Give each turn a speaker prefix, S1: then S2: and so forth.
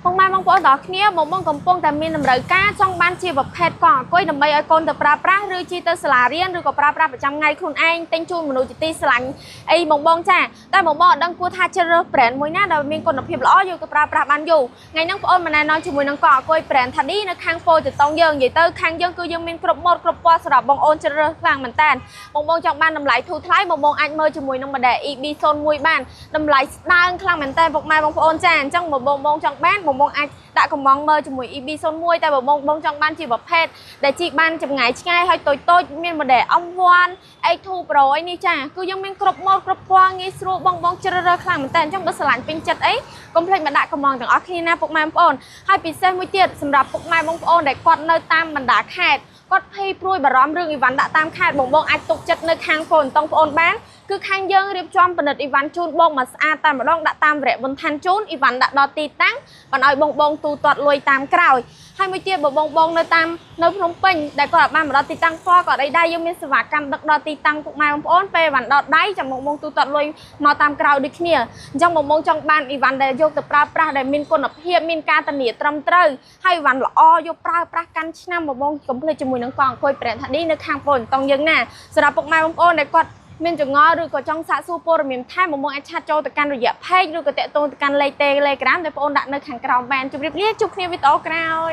S1: បងម៉ែបងប្អូនទាំងគ្នាបងកំពុងតែមានតម្រូវការចង់បានជាប្រភេទកង់អង្គុយដើម្បីឲ្យកូនទៅប្រើប្រាស់ឬជិះទៅសាលារៀនឬក៏ប្រើប្រាស់ប្រចាំថ្ងៃខ្លួនឯងទិញជូនមនុស្សជាទីស្រឡាញ់អីបងចាតែបងអត់ដឹងគួរថាជ្រើសរើស brand មួយណាដែលមានគុណភាពល្អយកទៅប្រើប្រាស់បានយូរថ្ងៃហ្នឹងបងអូនមកណែនាំជាមួយនឹងកង់អង្គុយ brand Thadi នៅខាងពោចតុងយើងនិយាយទៅខាងយើងគឺយើងមានគ្រប់ម៉ូដគ្រប់ពណ៌សម្រាប់បងអូនជ្រើសរើសខ្លាំងមែនតើបងចង់បានតម្លៃធូរថ្លៃបងអាចមើលជាមួយនឹង model EB01 បានតម្លៃស្ដើងខ្លាំងមែនតើបងម៉ែបងប្អូនចាអញ្ចឹងបងចង់បានបងអាចដាក់កំងមើលជាមួយ EB01 តែបងចង់បានជាប្រភេទដែលជីកបានចម្ងាយឆ្ងាយហើយតូចមាន model M1 A2 Pro អីនេះចាគឺយើងមានគ្រប់ម៉ូដគ្រប់ពណ៌ងាយស្រួលបងជ្រើសរើសខ្លាំងមែនតើអញ្ចឹងបើស្រឡាញ់ពេញចិត្តអីកុំភ្លេចមកដាក់កំងទាំងអស់គ្នាណាពុកម៉ែបងប្អូនហើយពិសេសមួយទៀតសម្រាប់ពុកម៉ែបងប្អូនដែលគាត់នៅតាមបណ្ដាខេត្តគាត់ភ័យព្រួយបារម្ភរឿងអីវ៉ាន់ដាក់តាមខេត្តបងអាចទុកចិត្តនៅខាងកូនតង់បងប្អូនបានគឺខាងយើងរៀបចំពិនិត្យអីវ៉ាន់ជូនបងមកស្អាតតែម្ដងដាក់តាមវរៈប៊ុនឋានជូនអីវ៉ាន់ដាក់ដល់ទីតាំងបានឲ្យបងទូទាត់លុយតាមក្រោយហើយមួយទៀតបងនៅតាមនៅភ្នំពេញដែលគាត់បានមកដល់ទីតាំងផ្ទាល់គាត់អីដែរយើងមានសេវាកម្មដឹកដល់ទីតាំងពុកម៉ែបងប្អូនពេលវ៉ាន់ដល់ដៃចាំបងទូទាត់លុយមកតាមក្រោយដូចគ្នាអញ្ចឹងបងចង់បានអីវ៉ាន់ដែលយកទៅប្រើប្រាស់ដែលមានគុណភាពមានការធានាត្រឹមត្រូវហើយអីវ៉ាន់ល្អយកប្រើប្រាស់កាន់ឆ្នាំបងកុំភ្លេចជាមួយនឹងកង់អង្គុយ brand Thadi នៅខាងពោចតុងយើងណាសម្រាប់ពុកម៉ែបងប្អូនដែលគាត់មានចងល់ឬក៏ចង់សាកសួរព័ត៌មានថែមបងអាចឆាតចូលទៅកាន់រយៈ page ឬក៏តាក់ទងទៅកាន់លេខ Telegram ដែលបងដាក់នៅខាងក្រោមបានជម្រាបលាជួបគ្នាវីដេអូក្រោយ